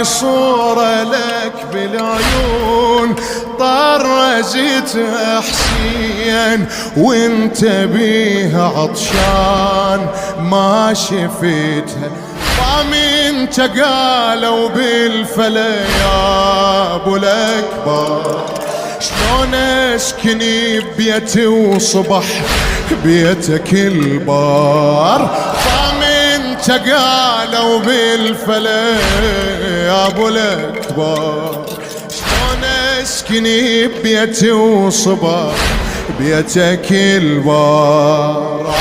صورة لك بالعيون طرزت حسين وانت بيها عطشان ما شفتها. ضامنت قالوا بالفلا يا ابو الاكبر شلون اسكن ببيتي وصبح بيتك البار. ضامنت قالوا بالفلا يا ابو الاكبر شلون اسكن ببيتي وصبح بيتك البار.